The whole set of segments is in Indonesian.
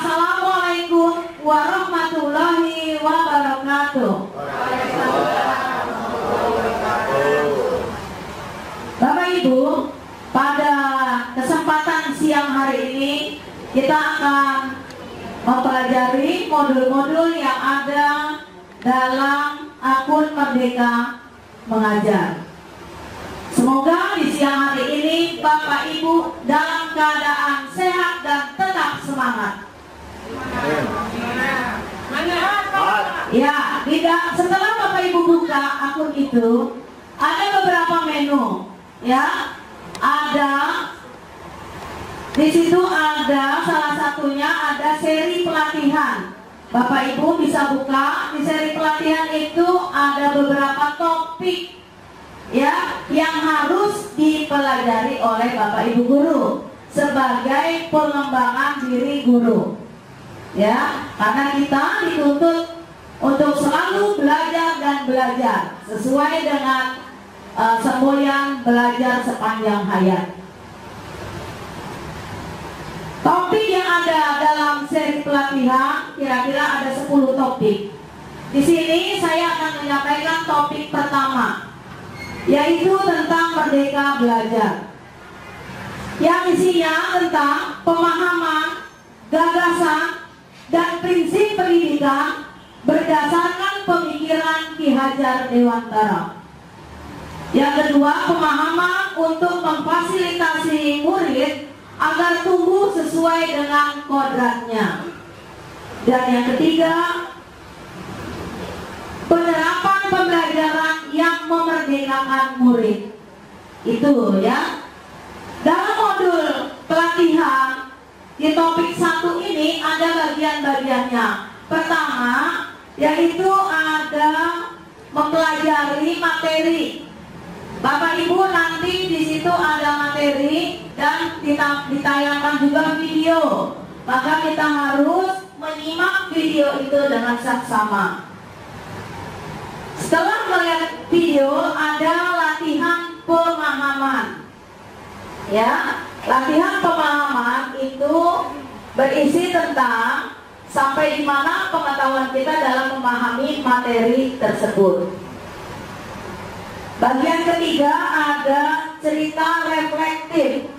Assalamualaikum warahmatullahi wabarakatuh. Bapak Ibu, pada kesempatan siang hari ini kita akan mempelajari modul-modul yang ada dalam akun Merdeka Mengajar. Semoga di siang hari ini Bapak Ibu dalam keadaan sehat dan tetap semangat. Ya, tidak setelah Bapak Ibu buka akun itu ada beberapa menu, ya. Ada di situ ada salah satunya ada seri pelatihan. Bapak Ibu bisa buka di seri pelatihan itu ada beberapa topik, ya, yang harus dipelajari oleh Bapak Ibu guru sebagai pengembangan diri guru, ya, karena kita dituntut untuk selalu belajar dan belajar sesuai dengan semboyan belajar sepanjang hayat. Topik yang ada dalam seri pelatihan kira-kira ada 10 topik. Di sini saya akan menyampaikan topik pertama, yaitu tentang Merdeka Belajar, yang isinya tentang pemahaman, gagasan, dan prinsip pendidikan berdasarkan pemikiran Ki Hajar Dewantara. Yang kedua, pemahaman untuk memfasilitasi murid agar tumbuh sesuai dengan kodratnya. Dan yang ketiga, penerapan pembelajaran yang memerdekakan murid. Itu, ya. Dalam modul pelatihan di topik 1 ini ada bagian-bagiannya. Pertama, yaitu ada mempelajari materi. Bapak Ibu nanti di situ ada materi dan ditayangkan juga video. Maka kita harus menyimak video itu dengan saksama. Setelah melihat video ada latihan pemahaman. Ya, latihan pemahaman itu berisi tentang sampai di mana pengetahuan kita dalam memahami materi tersebut. Bagian ketiga ada cerita reflektif.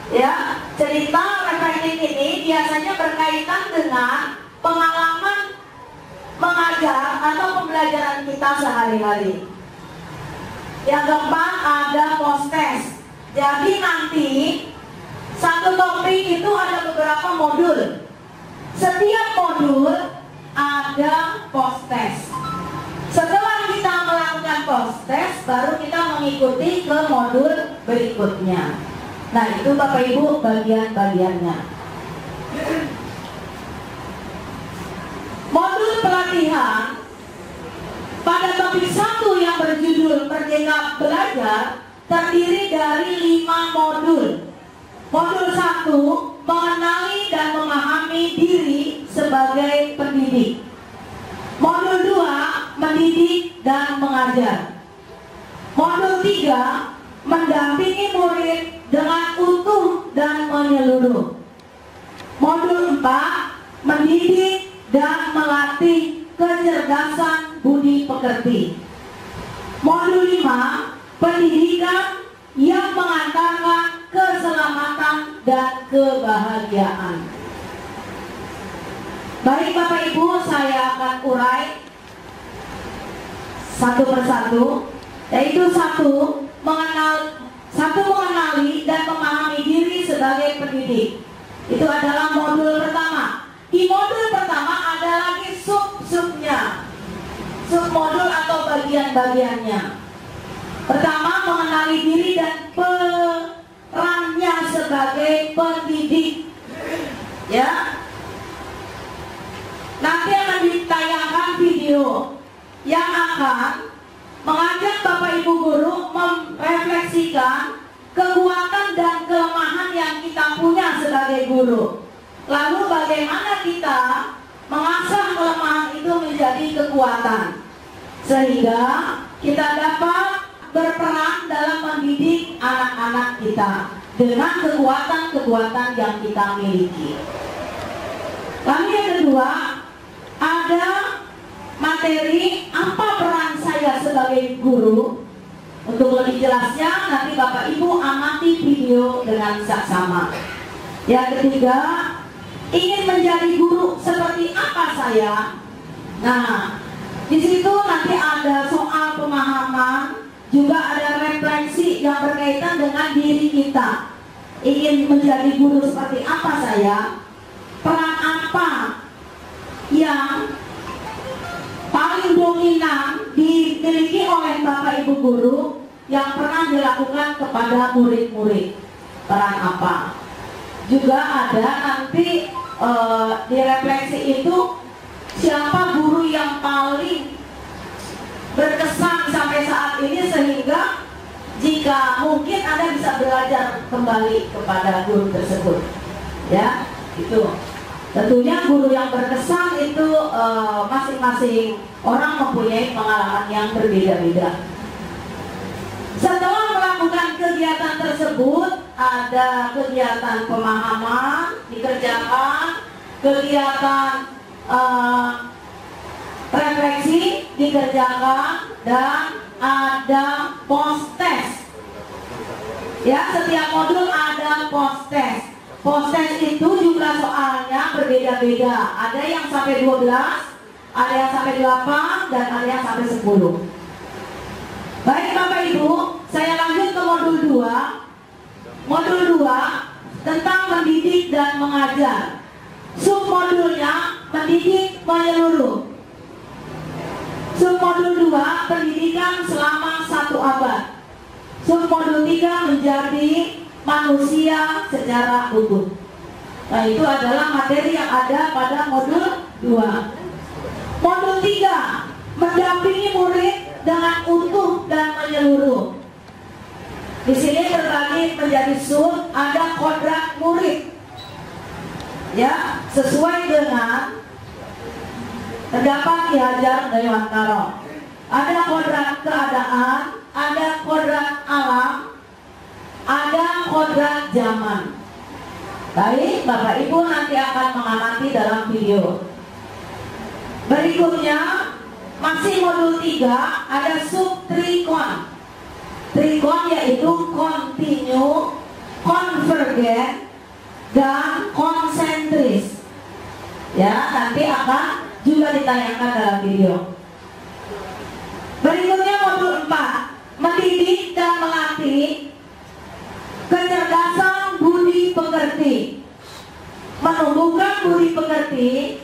Ya, cerita reflektif ini biasanya berkaitan dengan pengalaman mengajar atau pembelajaran kita sehari-hari. Yang keempat ada post test. Jadi nanti satu topik itu ada beberapa modul. Setiap modul ada post test. Setelah kita melakukan post test, baru kita mengikuti ke modul berikutnya. Nah, itu Bapak Ibu bagian-bagiannya. Modul pelatihan pada topik 1 yang berjudul Merdeka Belajar terdiri dari 5 modul. Modul 1, mengenali dan memahami diri sebagai pendidik. Modul 2, mendidik dan mengajar. Modul 3, mendampingi murid dengan utuh dan menyeluruh. Modul 4, mendidik dan melatih kecerdasan budi pekerti. Modul 5, pendidikan yang mengantarkan keselamatan dan kebahagiaan. Baik Bapak Ibu, saya akan urai satu persatu, yaitu mengenali dan memahami diri sebagai pendidik. Itu adalah modul pertama. Di modul pertama ada lagi sub-subnya, sub-modul atau bagian-bagiannya. Pertama, mengenali diri dan perannya sebagai pendidik. Ya. Nanti akan ditayangkan video yang akan mengajak Bapak Ibu guru merefleksikan kekuatan dan kelemahan yang kita punya sebagai guru. Lalu bagaimana kita mengasah kelemahan itu menjadi kekuatan, sehingga kita dapat berperan dalam mendidik anak-anak kita dengan kekuatan-kekuatan yang kita miliki. kedua, ada materi apa peran saya sebagai guru. Untuk lebih jelasnya nanti Bapak Ibu amati video dengan saksama. Yang ketiga, ingin menjadi guru seperti apa saya? Nah, di situ nanti ada soal pemahaman, juga ada refleksi yang berkaitan dengan diri kita. Ingin menjadi guru seperti apa saya? Peran apa yang paling dominan dimiliki oleh Bapak Ibu guru yang pernah dilakukan kepada murid-murid? Peran apa? Juga ada nanti di refleksi itu, siapa guru yang paling berkesan sampai saat ini sehingga jika mungkin Anda bisa belajar kembali kepada guru tersebut. Ya, itu. Tentunya guru yang berkesan itu masing-masing orang mempunyai pengalaman yang berbeda-beda. Setelah melakukan kegiatan tersebut, ada kegiatan pemahaman dikerjakan, kegiatan refleksi dikerjakan, dan ada post test. Ya, setiap modul ada post test. Post test itu jumlah soalnya berbeda-beda. Ada yang sampai 12, ada yang sampai 8, dan ada yang sampai 10. Baik Bapak Ibu, saya lanjut ke modul 2. Modul 2 tentang mendidik dan mengajar. Submodulnya mendidik menyeluruh. Submodul 2 pendidikan selama 1 abad. Submodul 3 menjadi manusia secara utuh. Nah, itu adalah materi yang ada pada modul 2. Modul 3 mendampingi murid dengan utuh dan menyeluruh. Di sini terbagi menjadi sub, ada kodrat murid. Ya, sesuai dengan terdapat Ki Hajar Dewantara. Ada kodrat keadaan, ada kodrat alam, ada kodrat zaman. Baik, Bapak Ibu nanti akan mengamati dalam video. Berikutnya masih modul 3, ada sub trikon. Trikon yaitu kontinu, konvergen, dan konsentris. Ya, nanti akan juga ditayangkan dalam video. Berikutnya modul 4, mendidik dan melatih kecerdasan budi pekerti. Menumbuhkan budi pekerti,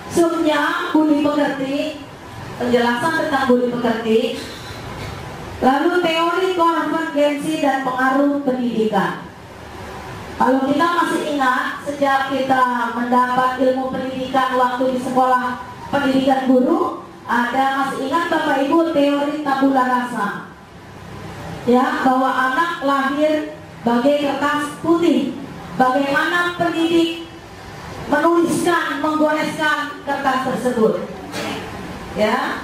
subnya budi pekerti, penjelasan tentang budi pekerti. Lalu teori konvergensi dan pengaruh pendidikan. Kalau kita masih ingat, sejak kita mendapat ilmu pendidikan waktu di sekolah pendidikan guru, ada masih ingat Bapak Ibu teori tabula rasa. Ya, bahwa anak lahir bagai kertas putih. Bagaimana pendidik menuliskan, menggoreskan kertas tersebut. Ya.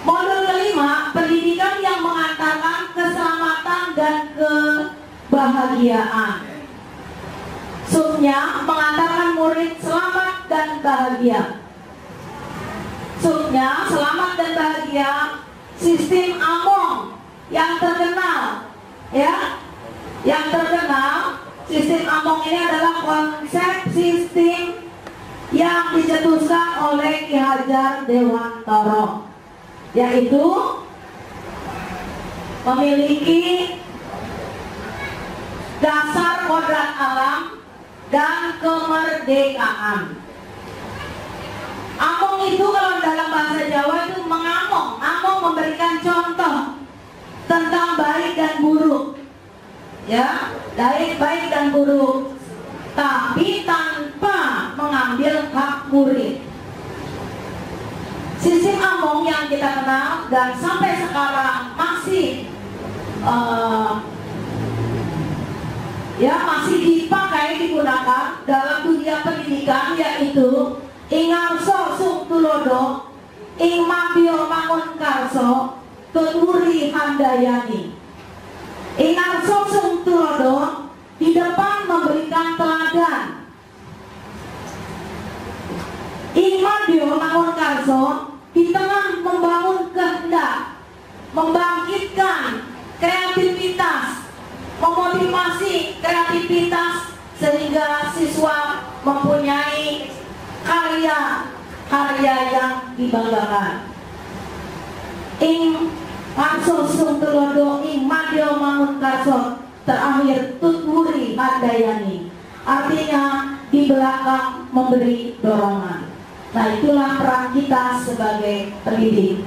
Modul kelima, pendidikan yang mengantarkan keselamatan dan kebahagiaan. Subnya mengantarkan murid selamat dan bahagia. Subnya selamat dan bahagia. Sistem Among yang terkenal, ya, yang terkenal. Sistem Among ini adalah konsep sistem yang dicetuskan oleh Ki Hajar Dewantara, yaitu memiliki dasar kodrat alam dan kemerdekaan. Among itu kalau dalam bahasa Jawa itu mengamong. Among memberikan contoh tentang baik dan buruk. Ya, baik dan buruk, tapi tanpa mengambil hak murid. Sistem Among yang kita kenal dan sampai sekarang masih masih dipakai, digunakan dalam dunia pendidikan, yaitu Ingarso Sung Tulodo, Ing Mabio Mangun Karso, Tuturi Handayani. Ingarso Sung Tulodo di depan memberikan teladan, Imadio Mangun Karso di tengah membangun kehendak, membangkitkan kreativitas, memotivasi kreativitas sehingga siswa mempunyai karya yang dibanggakan. Ing Karso sung tulodo ing Madio Mangun Karso terakhir tutwuri Handayani, artinya di belakang memberi dorongan. Nah, itulah peran kita sebagai pendidik.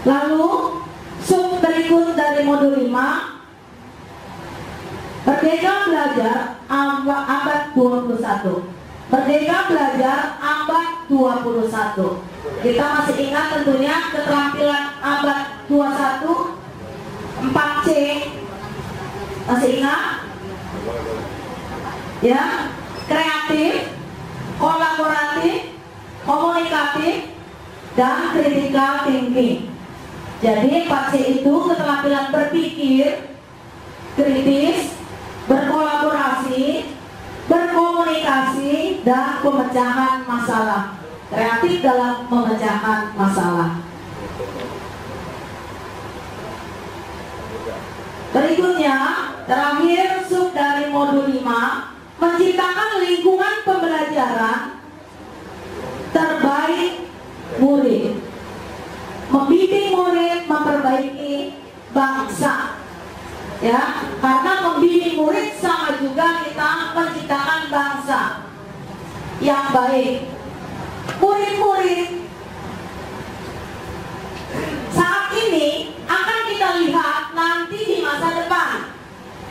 Lalu sub berikut dari modul 5, Merdeka Belajar abad 21. Merdeka Belajar abad 21. Kita masih ingat tentunya keterampilan abad 21 4C. Masih ingat? Ya, kreatif, kolaboratif, komunikatif, dan critical thinking. Jadi 4C itu keterampilan berpikir kritis, berkolaborasi, berkomunikasi, dan pemecahan masalah. Kreatif dalam memecahkan masalah. Berikutnya, terakhir sub dari modul 5, menciptakan lingkungan pembelajaran terbaik murid, membimbing murid memperbaiki bangsa. Ya, karena membimbing murid sama juga kita menciptakan bangsa yang baik. Murid-murid saat ini akan kita lihat nanti di masa depan.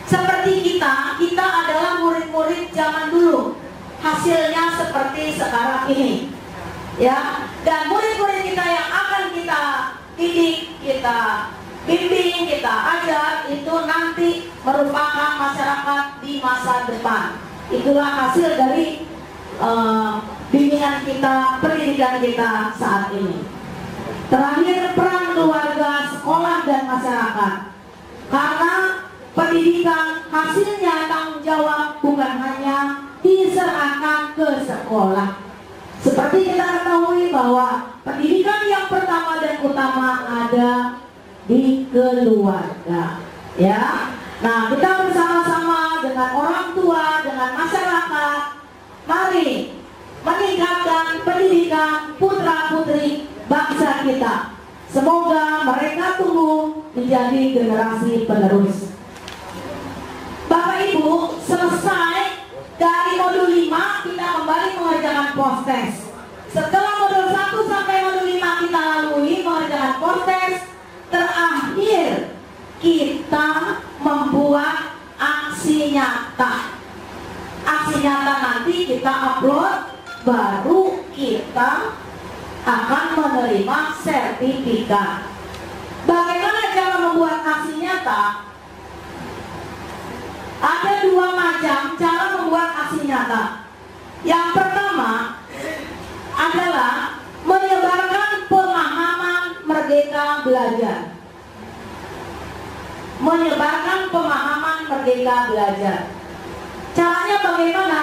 Seperti kita adalah murid-murid zaman dulu. Hasilnya seperti sekarang ini. Ya, dan murid-murid kita yang akan kita didik, kita bimbing, kita ajar, itu nanti merupakan masyarakat di masa depan. Itulah hasil dari bimbingan kita, pendidikan kita saat ini. Terakhir, peran keluarga, sekolah, dan masyarakat. Karena pendidikan hasilnya tanggung jawab bukan hanya diserahkan ke sekolah. Seperti kita ketahui bahwa pendidikan yang pertama dan utama ada di keluarga. Ya, nah kita bersama-sama dengan orang tua, dengan masyarakat, mari meningkatkan pendidikan putra-putri bangsa kita. Semoga mereka tumbuh menjadi generasi penerus. Bapak Ibu, selesai dari modul 5 kita kembali mengerjakan post-test. Setelah modul 1 sampai modul 5 kita lalui mengerjakan post-test, terakhir kita membuat aksi nyata. Aksi nyata nanti kita upload, baru kita akan menerima sertifikat. Bagaimana cara membuat aksi nyata? Ada 2 macam cara membuat aksi nyata. Yang pertama adalah menyebarkan pemahaman Merdeka Belajar. Menyebarkan pemahaman Merdeka Belajar. Caranya bagaimana?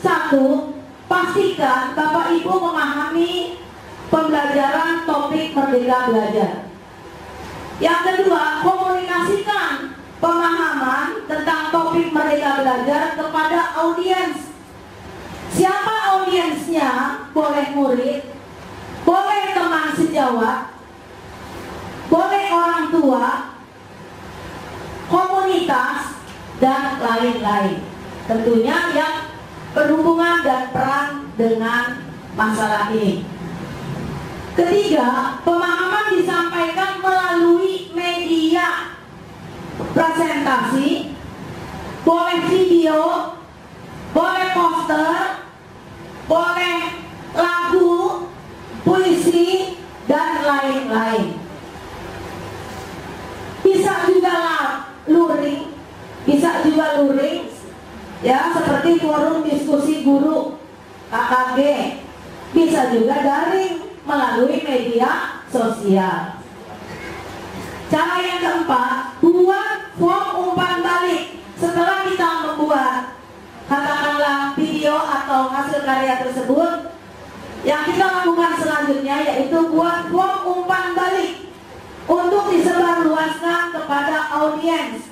1, pastikan Bapak Ibu memahami pembelajaran topik Merdeka Belajar. Yang kedua, komunikasikan pemahaman tentang topik Merdeka Belajar kepada audiens. Siapa audiensnya? Boleh murid, boleh teman sejawat, boleh orang tua, komunitas, dan lain-lain. Tentunya yang berhubungan dan peran dengan masalah ini. Ketiga, pemahaman disampaikan melalui media presentasi, boleh video, boleh poster, boleh lagu, puisi, dan lain-lain. Bisa juga luring, ya, seperti forum diskusi guru KKG. Bisa juga daring melalui media sosial. Cara yang keempat, buat form umpan balik. Setelah kita membuat katakanlah video atau atau hasil karya tersebut, yang kita lakukan selanjutnya yaitu buat form umpan balik untuk disebarluaskan kepada audiens.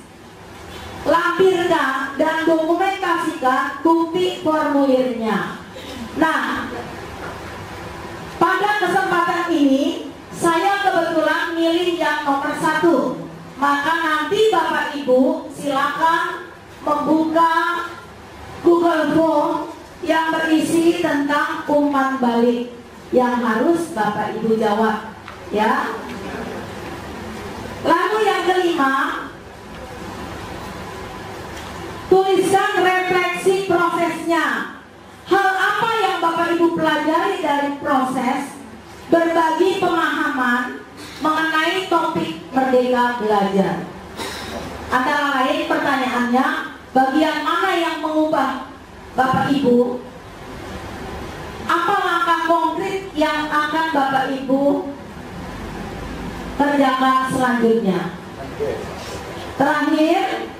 Lampirkan dan dokumentasikan bukti formulirnya. Nah, pada kesempatan ini saya kebetulan milih yang nomor 1. Maka nanti Bapak Ibu silakan membuka Google Form yang berisi tentang umpan balik yang harus Bapak Ibu jawab, ya. Lalu yang kelima, tuliskan refleksi prosesnya. Hal apa yang Bapak Ibu pelajari dari proses berbagi pemahaman mengenai topik Merdeka Belajar? Antara lain pertanyaannya, bagian mana yang mengubah Bapak Ibu? Apa langkah konkret yang akan Bapak Ibu kerjakan selanjutnya? Terakhir,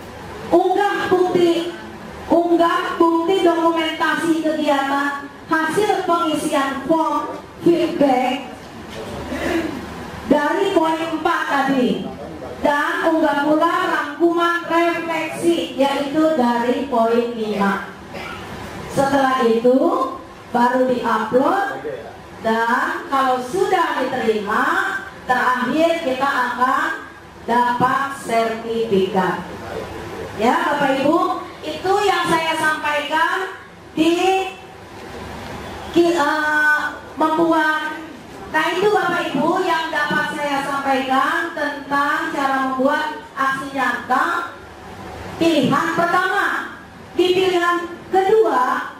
unggah bukti dokumentasi kegiatan hasil pengisian form feedback dari poin 4 tadi, dan unggah pula rangkuman refleksi yaitu dari poin 5. Setelah itu baru diupload, dan kalau sudah diterima, terakhir kita akan dapat sertifikat. Ya Bapak Ibu, itu yang saya sampaikan di membuat. Nah itu Bapak Ibu yang dapat saya sampaikan tentang cara membuat aksi nyata pilihan pertama. Di pilihan kedua,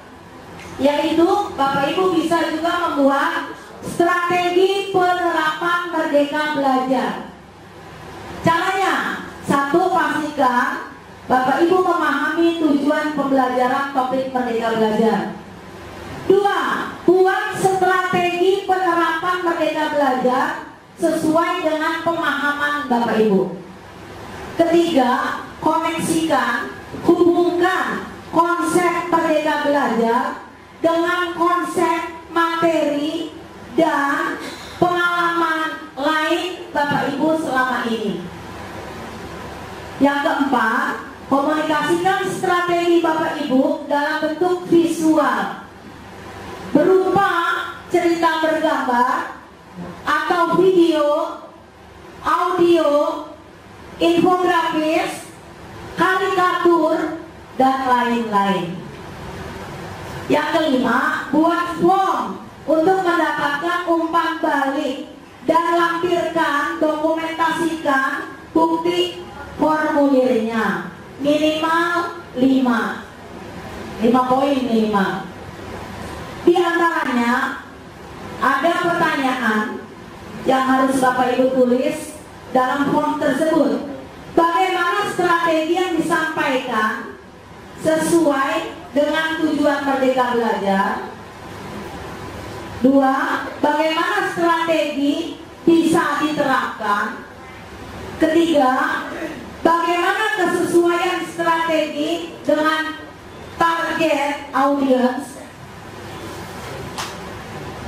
yaitu Bapak Ibu bisa juga membuat strategi penerapan Merdeka Belajar. Caranya, 1, pastikan Bapak Ibu memahami tujuan pembelajaran topik Merdeka Belajar. 2, buat strategi penerapan Merdeka Belajar sesuai dengan pemahaman Bapak Ibu. 3, koneksikan, hubungkan konsep Merdeka Belajar dengan konsep materi dan pengalaman lain Bapak Ibu selama ini. Yang keempat, komunikasikan strategi Bapak Ibu dalam bentuk visual berupa cerita bergambar atau video, audio, infografis, karikatur, dan lain-lain. Yang kelima, buat form untuk mendapatkan umpan balik dan lampirkan, dokumentasikan bukti formulirnya. Minimal 5 poin minimal. Di antaranya ada pertanyaan yang harus Bapak Ibu tulis dalam form tersebut. Bagaimana strategi yang disampaikan sesuai dengan tujuan Merdeka Belajar? 2, bagaimana strategi bisa diterapkan? 3, bagaimana kesesuaian strategi dengan target audiens?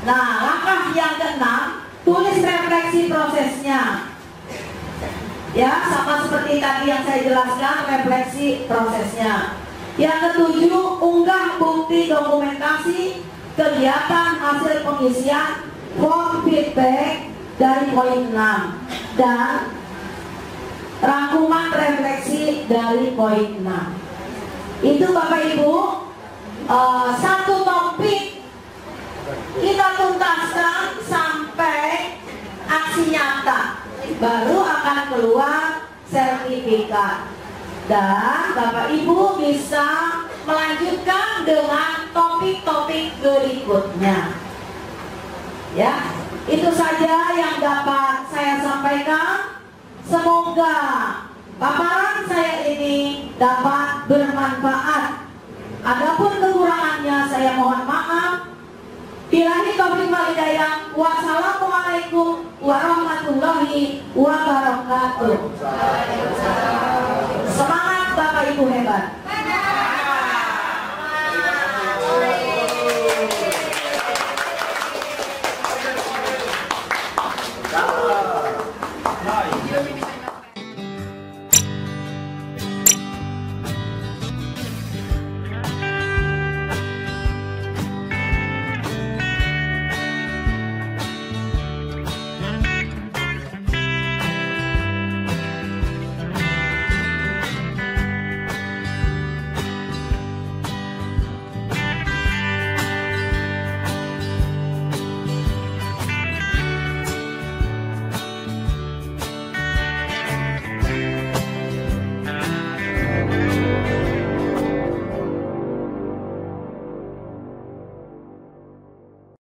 Nah, langkah yang keenam, tulis refleksi prosesnya. Ya, sama seperti tadi yang saya jelaskan, refleksi prosesnya. Yang ketujuh, unggah bukti dokumentasi kegiatan hasil pengisian form feedback dari poin 6 dan rangkuman refleksi dari poin 6. Itu Bapak Ibu, satu topik kita tuntaskan sampai aksi nyata, baru akan keluar sertifikat. Dan Bapak Ibu bisa melanjutkan dengan topik-topik berikutnya. Ya, itu saja yang dapat saya sampaikan. Semoga paparan saya ini dapat bermanfaat. Adapun kekurangannya saya mohon maaf. Billahi taufiq wal hidayah. Wassalamualaikum warahmatullahi wabarakatuh. Semangat Bapak Ibu hebat.